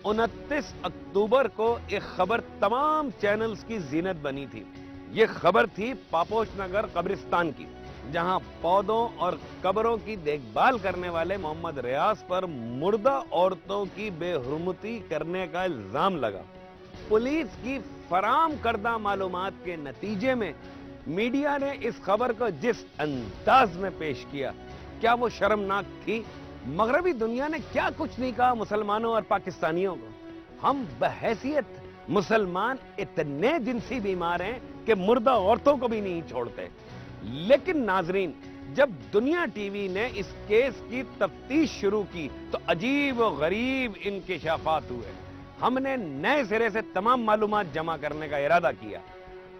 29 اکتوبر کو ایک خبر تمام چینلز کی زینت بنی تھی. یہ خبر تھی پاپوش نگر قبرستان کی، جہاں پودوں اور قبروں کی دیکھ بھال کرنے والے محمد ریاض پر مردہ عورتوں کی بے حرمتی کرنے کا الزام لگا. پولیس کی فراہم کردہ معلومات کے نتیجے میں میڈیا نے اس خبر کو جس انداز میں پیش کیا، کیا وہ شرمناک تھی؟ مغربی دنیا نے کیا کچھ نہیں کہا مسلمانوں اور پاکستانیوں کو. ہم بحیثیت مسلمان اتنے جنسی بیمار ہیں کہ مردہ عورتوں کو بھی نہیں چھوڑتے. لیکن ناظرین، جب دنیا ٹی وی نے اس کیس کی تفتیش شروع کی تو عجیب و غریب انکشافات ہوئے. ہم نے نئے سرے سے تمام معلومات جمع کرنے کا ارادہ کیا.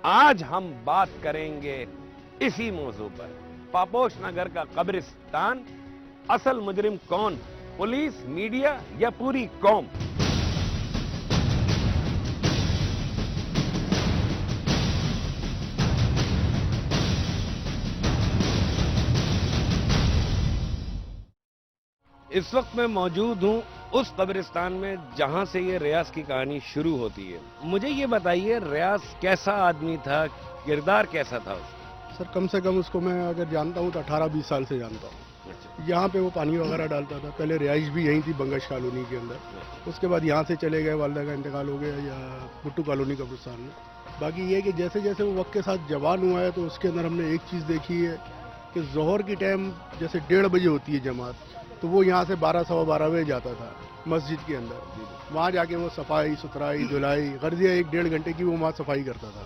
آج ہم بات کریں گے اسی موضوع پر. پاپوش نگر کا قبرستان، اصل مجرم کون؟ پولیس، میڈیا یا پوری قوم؟ اس وقت میں موجود ہوں اس قبرستان میں جہاں سے یہ ریاض کی کہانی شروع ہوتی ہے. مجھے یہ بتائیے، ریاض کیسا آدمی تھا، کردار کیسا تھا اس کا؟ سر کم سے کم اس کو میں اگر جانتا ہوں تو 18-20 سال سے جانتا ہوں. یہاں پہ وہ پانی وغیرہ ڈالتا تھا. پہلے رہائش بھی یہیں تھی بنگش کالونی کے اندر. اس کے بعد یہاں سے چلے گئے، والدہ کا انتقال ہو گیا یا بھٹو کالونی قبرستان میں. باقی یہ کہ جیسے جیسے وہ وقت کے ساتھ جوان ہوا ہے تو اس کے اندر ہم نے ایک چیز دیکھی ہے کہ ظہر کی ٹائم جیسے 1:30 بجے ہوتی ہے جماعت، تو وہ یہاں سے 12-12:15 بجے جاتا تھا مسجد کے اندر. وہاں جا کے وہ صفائی ستھرائی دھلائی غرضیہ 1-1.5 گھنٹے کی وہ وہاں صفائی کرتا تھا.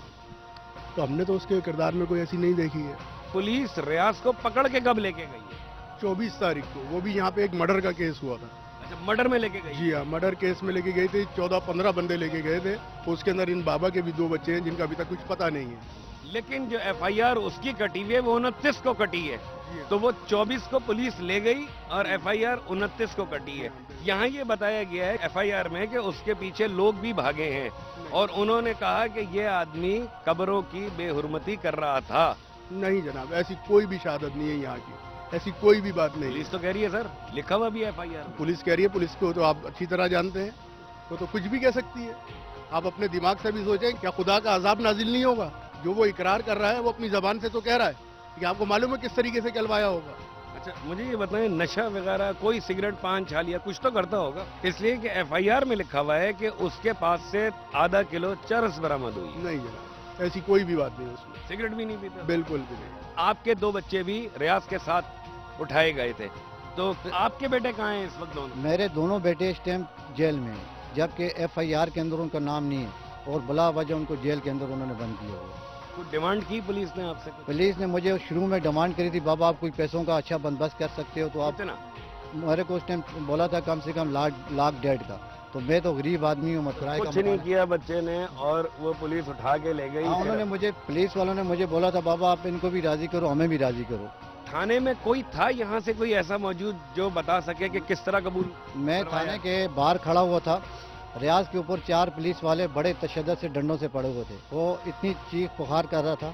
تو ہم نے تو اس کے کردار میں کوئی ایسی نہیں دیکھی ہے. پولیس ریاض کو پکڑ کے کب لے کے گئی ہے؟ 24 تاریخ کو. وہ بھی یہاں پہ ایک مرڈر کا کیس ہوا تھا. اچھا، مرڈر میں لے کے گئی؟ جی ہاں، مرڈر کیس میں لے کے گئے تھے. 14-15 بندے لے کے گئے تھے. اس کے اندر ان بابا کے بھی 2 بچے ہیں جن کا ابھی تک کچھ پتہ نہیں ہے. لیکن جو ایف آئی آر اس کی کٹی ہوئی ہے وہ 29 کو کٹی ہے. تو وہ 24 کو پولیس لے گئی اور ایف آئی آر 29 کو کٹی ہے. یہاں یہ بتایا گیا ہے ایف آئی آر میں کہ اس کے پیچھے لوگ بھی بھاگے ہیں اور انہوں نے کہا کہ یہ آدمی قبروں کی بے حرمتی کر رہا تھا. نہیں جناب، ایسی کوئی بھی شہادت نہیں ہے یہاں کی. ایسی کوئی بھی بات نہیں. پولیس تو کہہ رہی ہے سر، لکھا ہوا بھی ایف آئی آر. پولیس کہہ رہی ہے. پولیس کو تو آپ اچھی طرح جانتے ہیں، وہ تو کچھ بھی کہہ سکتی ہے. آپ اپنے دماغ سے بھی سوچیں، کیا خدا کا عذاب نازل نہیں ہوگا؟ جو وہ اقرار کر رہا ہے وہ اپنی زبان سے تو کہہ رہا ہے کہ آپ کو معلوم ہے کس طریقے سے کہلوایا ہوگا. اچھا مجھے یہ بتائیں، نشہ وغیرہ کوئی سگریٹ پان چھالیا کچھ تو کرتا ہوگا؟ اس لیے کہ ایف آئی آر میں لکھا ہوا ہے کہ اس کے پاس سے ½ کلو چرس برآمد ہوئی. نہیں جناب، ایسی کوئی بھی بات نہیں اس میں. سگریٹ بھی نہیں پیتا؟ بالکل بھی نہیں. آپ کے 2 بچے بھی ریاض کے ساتھ اٹھائے گئے تھے، تو آپ کے بیٹے کہاں ہیں اس وقت؟ دونوں میرے دونوں بیٹے اس ٹائم جیل میں ہیں، جبکہ ایف آئی آر کے اندر ان کا نام نہیں ہے اور بلا وجہ ان کو جیل کے اندر انہوں نے بند کیا ہوا ہے. کوئی ڈیمانڈ کی پولیس نے آپ سے؟ پولیس نے مجھے شروع میں ڈیمانڈ کری تھی، بابا آپ کوئی پیسوں کا اچھا بندوبست کر سکتے ہو تو آپ. کتنا؟ میرے کو اس ٹائم بولا تھا کم سے کم $1.5 کا. تو میں تو غریب آدمی ہوں، مسکرائے کا کچھ نہیں کیا بچے نے اور وہ پولیس اٹھا کے لے گئی. انہوں نے مجھے، پولیس والوں نے مجھے بولا تھا بابا آپ ان کو بھی راضی کرو، ہمیں بھی راضی کرو. تھانے میں کوئی تھا یہاں سے کوئی ایسا موجود جو بتا سکے کہ کس طرح قبول؟ میں تھانے کے باہر کھڑا ہوا تھا. ریاض کے اوپر 4 پولیس والے بڑے تشدد سے ڈنڈوں سے پڑے ہوئے تھے. وہ اتنی چیخ پکار کر رہا تھا.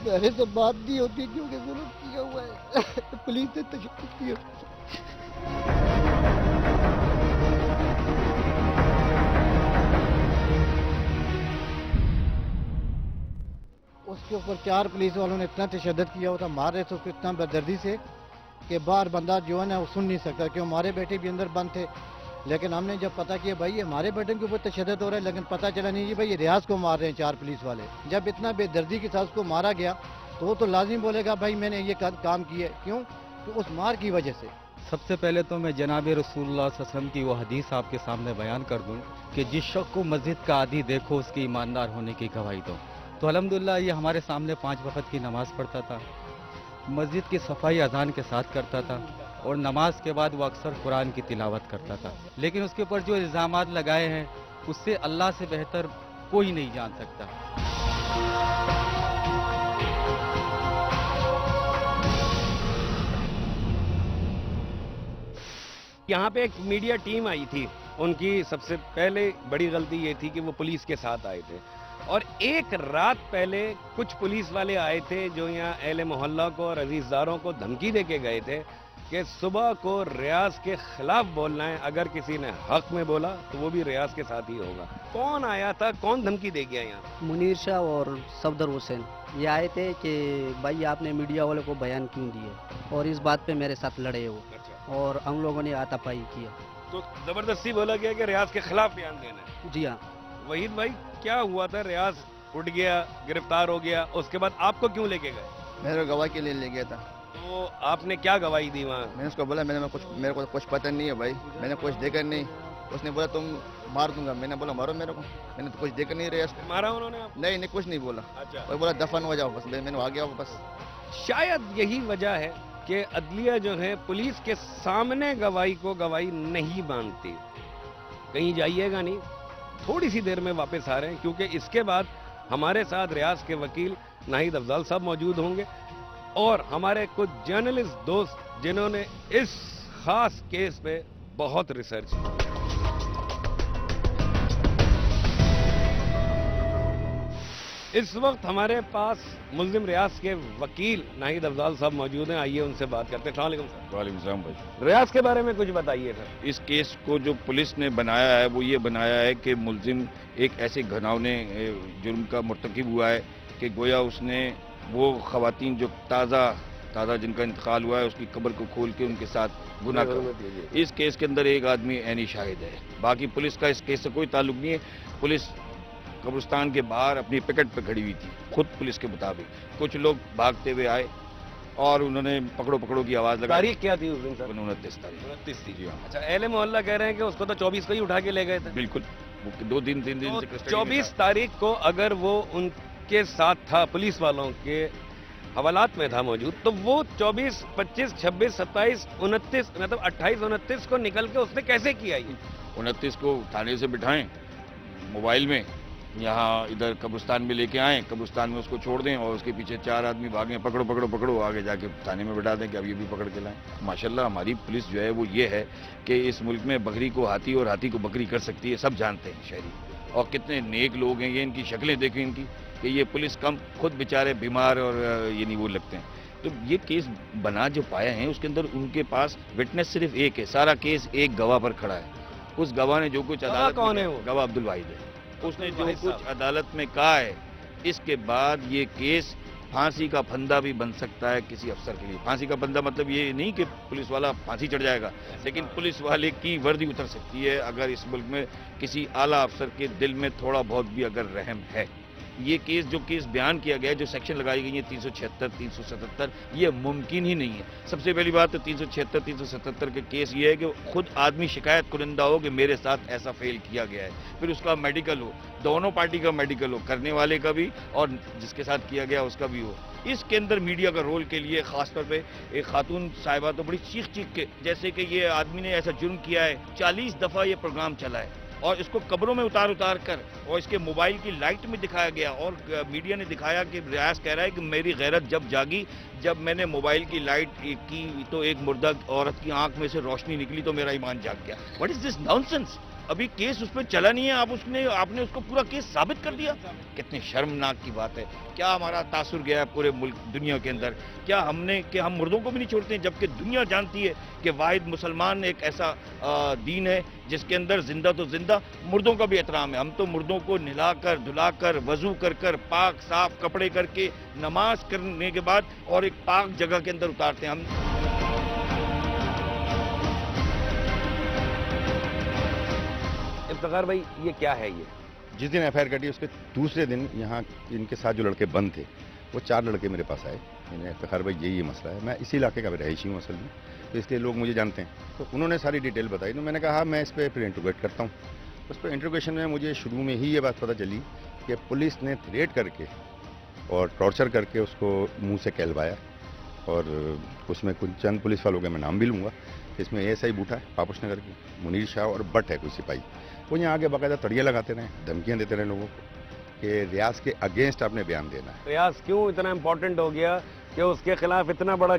میرے سے بات نہیں ہوتی کیونکہ ظلم کیا ہوا ہے. پولیس نے تشدد کیا. اس کے اوپر 4 پولیس والوں نے اتنا تشدد کیا ہوا تھا، مار رہے تھے اس کو اتنا بددردی سے کہ باہر بندہ جو ہے نا وہ سن نہیں سکتا، کہ ہمارے بیٹے بھی اندر بند تھے. لیکن ہم نے جب پتہ کیا بھائی ہمارے بیٹے کے اوپر تشدد ہو رہا ہے، لیکن پتہ چلا نہیں جی بھائی یہ ریاض کو مار رہے ہیں 4 پولیس والے. جب اتنا بے دردی کے ساتھ اس کو مارا گیا تو وہ تو لازم بولے گا بھائی میں نے یہ کام کیا. کیوں؟ تو اس مار کی وجہ سے. سب سے پہلے تو میں جناب رسول اللہ صلی اللہ علیہ وسلم کی وہ حدیث آپ کے سامنے بیان کر دوں کہ جس شخص کو مسجد کا عادی دیکھو اس کی ایماندار ہونے کی گواہی دو. تو الحمدللہ یہ ہمارے سامنے 5 وقت کی نماز پڑھتا تھا، مسجد کی صفائی اذان کے ساتھ کرتا تھا اور نماز کے بعد وہ اکثر قرآن کی تلاوت کرتا تھا. لیکن اس کے اوپر جو الزامات لگائے ہیں اس سے اللہ سے بہتر کوئی نہیں جان سکتا. یہاں پہ ایک میڈیا ٹیم آئی تھی، ان کی سب سے پہلے بڑی غلطی یہ تھی کہ وہ پولیس کے ساتھ آئے تھے، اور ایک رات پہلے کچھ پولیس والے آئے تھے جو یہاں اہل محلہ کو اور عزیزداروں کو دھمکی دے کے گئے تھے کہ صبح کو ریاض کے خلاف بولنا ہے، اگر کسی نے حق میں بولا تو وہ بھی ریاض کے ساتھ ہی ہوگا. کون آیا تھا، کون دھمکی دے گیا یہاں؟ منیر شاہ اور صفدر حسین یہ آئے تھے کہ بھائی آپ نے میڈیا والے کو بیان کیوں دیے، اور اس بات پہ میرے ساتھ لڑے وہ، اور ہم لوگوں نے ہاتھا پائی کیا. تو زبردستی بولا گیا کہ ریاض کے خلاف بیان دینا ہے. جی ہاں. وحید بھائی کیا ہوا تھا؟ ریاض اٹھ گیا، گرفتار ہو گیا، اس کے بعد آپ کو کیوں لے کے گئے؟ میرے کو گواہ کے لیے لے گیا تھا. تو آپ نے کیا گواہی دی وہاں؟ میں نے اس کو بولا میرے کو کچھ پتہ نہیں ہے بھائی، میں نے کچھ دیکھا نہیں. اس نے بولا تم مار دوں گا. میں نے بولا مارو میرے کو، میں نے تو کچھ دیکھا نہیں. ریاض مارا انہوں نے آپ؟ نہیں کچھ نہیں بولا. اچھا. وہ بولا دفن ہو جاؤ بس. میں نے آ گیا بس. شاید یہی وجہ ہے کہ عدلیہ جو ہے پولیس کے سامنے گواہی کو گواہی نہیں مانتی. کہیں جائیے گا نہیں، تھوڑی سی دیر میں واپس آ رہے ہیں، کیونکہ اس کے بعد ہمارے ساتھ ریاض کے وکیل ناہید افضال صاحب موجود ہوں گے، اور ہمارے کچھ جرنلسٹ دوست جنہوں نے اس خاص کیس پہ بہت ریسرچ کی. اس وقت ہمارے پاس ملزم ریاض کے وکیل ناہید افضال صاحب موجود ہیں. آئیے ان سے بات کرتے ہیں. السلام علیکم سر. وعلیکم السلام بھائی. ریاض کے بارے میں کچھ بتائیے سر. اس کیس کو جو پولیس نے بنایا ہے وہ یہ بنایا ہے کہ ملزم ایک ایسے گھناؤنے جرم کا مرتکب ہوا ہے کہ گویا اس نے وہ خواتین جو تازہ جن کا انتقال ہوا ہے اس کی قبر کو کھول کے ان کے ساتھ گناہ کیا. اس کیس کے اندر ایک آدمی عینی شاہد ہے. باقی پولیس کا اس کیس سے کوئی تعلق نہیں ہے. پولیس قبرستان کے باہر اپنی پکٹ پہ کھڑی ہوئی تھی. خود پولیس کے مطابق کچھ لوگ بھاگتے ہوئے آئے اور انہوں نے پکڑو کی آواز لگائی. تاریخ کیا تھی اس دن سر؟ 29 تاریخ. 29 تھی. جی ہاں. اچھا. اہل محلہ کہہ رہے ہیں کہ اس کو تو 24 کو ہی اٹھا کے لے گئے تھے. بالکل. وہ 2 دن 3 دن سے کسٹڈی میں 24 تاریخ کو اگر وہ ان کے ساتھ تھا، پولیس والوں کے حوالات میں تھا موجود، تو وہ 24 25 26 27 29 مطلب 28 29 کو نکل کے اس نے کیسے کیا یہ؟ 29 کو تھانے سے بٹھائیں موبائل میں، یہاں ادھر قبرستان میں لے کے آئیں، قبرستان میں اس کو چھوڑ دیں اور اس کے پیچھے 4 آدمی بھاگیں، پکڑو آگے جا کے تھانے میں بٹھا دیں کہ اب یہ بھی پکڑ کے لائیں. ماشاءاللہ ہماری پولیس جو ہے وہ یہ ہے کہ اس ملک میں بکری کو ہاتھی اور ہاتھی کو بکری کر سکتی ہے. سب جانتے ہیں شہری. اور کتنے نیک لوگ ہیں یہ. ان کی شکلیں دیکھیں ان کی کہ یہ پولیس کم خود بیچارے بیمار اور یعنی وہ لگتے ہیں. تو یہ کیس بنا جو پایا ہے اس کے اندر ان کے پاس وٹنس صرف ایک ہے. سارا کیس ایک گواہ پر کھڑا ہے. اس گواہ نے جو کچھ عدالت کون ہے وہ؟ گواہ عبدالواحد ہے. اس نے جو کچھ عدالت میں کہا ہے اس کے بعد یہ کیس پھانسی کا پھندا بھی بن سکتا ہے کسی افسر کے لیے. پھانسی کا پھندا مطلب یہ نہیں کہ پولیس والا پھانسی چڑھ جائے گا، لیکن پولیس والے کی وردی اتر سکتی ہے اگر اس ملک میں کسی اعلیٰ افسر کے دل میں تھوڑا بہت بھی اگر رحم ہے. یہ کیس بیان کیا گیا ہے، جو سیکشن لگائی گئی ہیں 376 377، یہ ممکن ہی نہیں ہے. سب سے پہلی بات تو 376 377 کے کیس یہ ہے کہ خود آدمی شکایت کنندہ ہو کہ میرے ساتھ ایسا فیل کیا گیا ہے، پھر اس کا میڈیکل ہو، دونوں پارٹی کا میڈیکل ہو، کرنے والے کا بھی اور جس کے ساتھ کیا گیا اس کا بھی ہو. اس کے اندر میڈیا کا رول کے لیے خاص طور پہ ایک خاتون صاحبہ تو بڑی چیخ کے جیسے کہ یہ آدمی نے ایسا جرم کیا ہے. 40 دفعہ یہ پروگرام چلا ہے اور اس کو قبروں میں اتار کر اور اس کے موبائل کی لائٹ میں دکھایا گیا، اور میڈیا نے دکھایا کہ ریاض کہہ رہا ہے کہ میری غیرت جب جاگی جب میں نے موبائل کی لائٹ کی تو ایک مردہ عورت کی آنکھ میں سے روشنی نکلی تو میرا ایمان جاگ گیا. What is this nonsense? ابھی کیس اس پہ چلا نہیں ہے، آپ نے اس کو پورا کیس ثابت کر دیا. کتنی شرمناک کی بات ہے. کیا ہمارا تاثر گیا ہے پورے ملک دنیا کے اندر؟ کیا ہم مردوں کو بھی نہیں چھوڑتے ہیں، جبکہ دنیا جانتی ہے کہ واحد مسلمان ایک ایسا دین ہے جس کے اندر زندہ تو زندہ مردوں کا بھی احترام ہے. ہم تو مردوں کو نہلا کر دھلا کر وضو کر پاک صاف کپڑے کر کے نماز کرنے کے بعد اور ایک پاک جگہ کے اندر اتارتے ہیں. ہم افتخار بھائی یہ کیا ہے؟ یہ جس دن ایف آئی آر کٹی اس کے دوسرے دن یہاں ان کے ساتھ جو لڑکے بند تھے وہ 4 لڑکے میرے پاس آئے. افتخار بھائی یہی مسئلہ ہے، میں اسی علاقے کا رہائشی ہوں اصل میں، تو اس لیے لوگ مجھے جانتے ہیں. تو انہوں نے ساری ڈیٹیل بتائی تو میں نے کہا میں اس پہ پھر انٹروگیٹ کرتا ہوں. اس پہ انٹروگیشن میں مجھے شروع میں ہی یہ بات پتہ چلی کہ پولیس نے تھریٹ کر کے اور ٹارچر کر کے اس کو منہ سے کہلوایا. اور اس میں کچھ چند پولیس والوں کے میں نام بھی لوں گا. اس میں ASI بوٹا ہے پاپوش نگر کی، منیر شاہ اور بٹ ہے کوئی سپاہی. وہ یہاں آگے باقاعدہ تڑیاں لگاتے رہے، دھمکیاں دیتے رہے لوگوں کو کہ ریاض کے اگینسٹ آپ نے بیان دینا ہے. ریاض کیوں اتنا امپورٹنٹ ہو گیا کہ اس کے خلاف اتنا بڑا